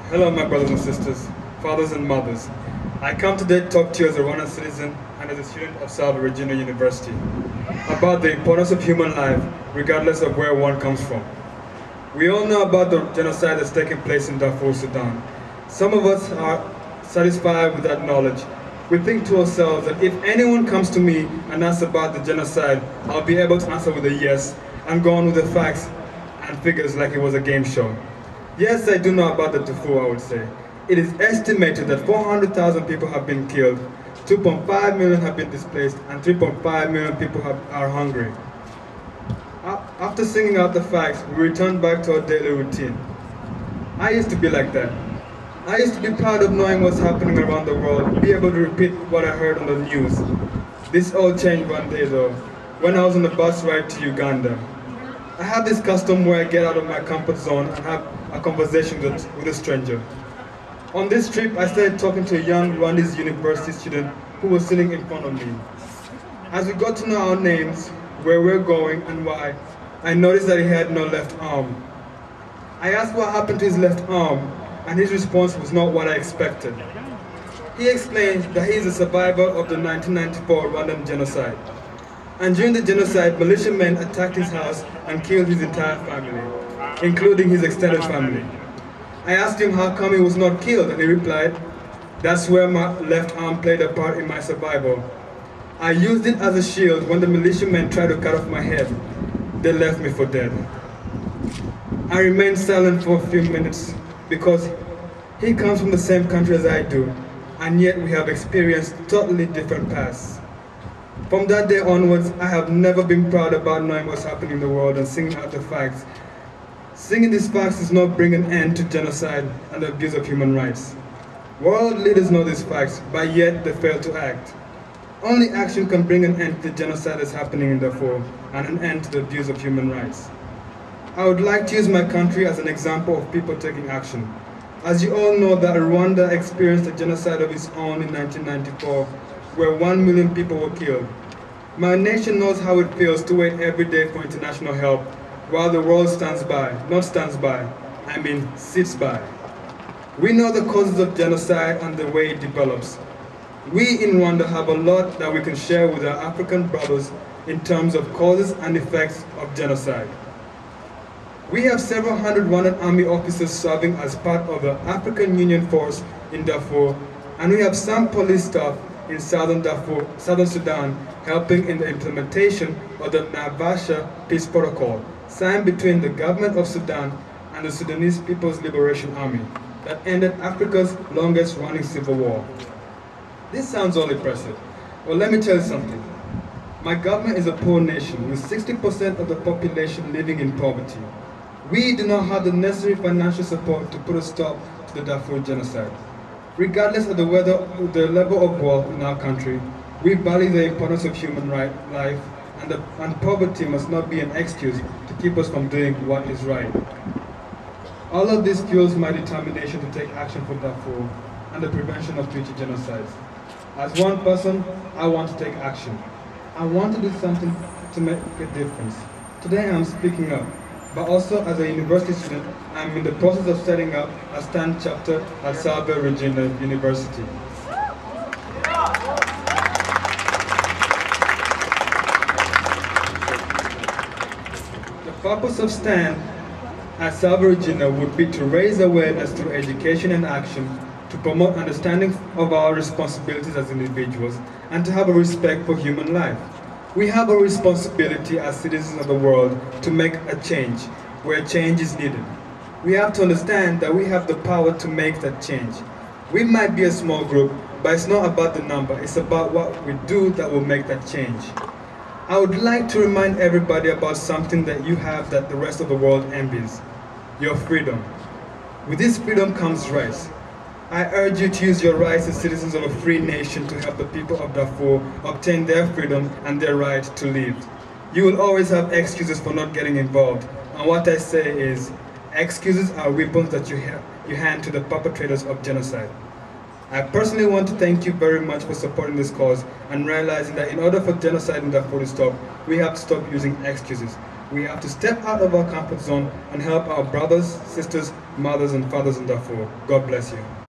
Hello, my brothers and sisters, fathers and mothers. I come today to talk to you as a Rwandan citizen and as a student of SALVE Regina University about the importance of human life, regardless of where one comes from. We all know about the genocide that's taking place in Darfur, Sudan. Some of us are satisfied with that knowledge. We think to ourselves that if anyone comes to me and asks about the genocide, I'll be able to answer with a yes and go on with the facts and figures like it was a game show. Yes, I do know about the Darfur, I would say. It is estimated that 400,000 people have been killed, 2.5 million have been displaced, and 3.5 million people are hungry. After singing out the facts, we returned back to our daily routine. I used to be like that. I used to be proud of knowing what's happening around the world, be able to repeat what I heard on the news. This all changed one day though, when I was on the bus ride to Uganda. I have this custom where I get out of my comfort zone and have a conversation with a stranger. On this trip, I started talking to a young Rwandese university student who was sitting in front of me. As we got to know our names, where we're going and why, I noticed that he had no left arm. I asked what happened to his left arm, and his response was not what I expected. He explained that he is a survivor of the 1994 Rwandan genocide. And during the genocide, militiamen attacked his house and killed his entire family, including his extended family. I asked him how come he was not killed, and he replied, "That's where my left arm played a part in my survival. I used it as a shield when the militiamen tried to cut off my head. They left me for dead." I remained silent for a few minutes because he comes from the same country as I do, and yet we have experienced totally different paths. From that day onwards, I have never been proud about knowing what's happening in the world and singing out the facts. Singing these facts does not bring an end to genocide and the abuse of human rights. World leaders know these facts, but yet they fail to act. Only action can bring an end to the genocide that's happening in Darfur and an end to the abuse of human rights. I would like to use my country as an example of people taking action. As you all know that Rwanda experienced a genocide of its own in 1994, where 1 million people were killed. My nation knows how it feels to wait every day for international help, while the world stands by, not stands by, I mean sits by. We know the causes of genocide and the way it develops. We in Rwanda have a lot that we can share with our African brothers in terms of causes and effects of genocide. We have several hundred Rwandan army officers serving as part of the African Union Force in Darfur, and we have some police staff in southern Darfur, southern Sudan, helping in the implementation of the Naivasha Peace Protocol, signed between the government of Sudan and the Sudanese People's Liberation Army, that ended Africa's longest running civil war. This sounds all impressive. Well, let me tell you something. My government is a poor nation with 60% of the population living in poverty. We do not have the necessary financial support to put a stop to the Darfur genocide. Regardless of the level of wealth in our country, we value the importance of human life, and poverty must not be an excuse to keep us from doing what is right. All of this fuels my determination to take action for Darfur and the prevention of future genocides. As one person, I want to take action. I want to do something to make a difference. Today I'm speaking up, but also as a university student, I'm in the process of setting up a stand chapter at SALVE Regina University. The purpose of stand at SALVE Regina would be to raise awareness through education and action, to promote understanding of our responsibilities as individuals, and to have a respect for human life. We have a responsibility as citizens of the world to make a change where change is needed. We have to understand that we have the power to make that change. We might be a small group, but it's not about the number, it's about what we do that will make that change. I would like to remind everybody about something that you have that the rest of the world envies: your freedom. With this freedom comes rights. I urge you to use your rights as citizens of a free nation to help the people of Darfur obtain their freedom and their right to live. You will always have excuses for not getting involved, and what I say is, excuses are weapons that you hand to the perpetrators of genocide. I personally want to thank you very much for supporting this cause and realizing that in order for genocide in Darfur to stop, we have to stop using excuses. We have to step out of our comfort zone and help our brothers, sisters mothers, and fathers in Darfur. God bless you.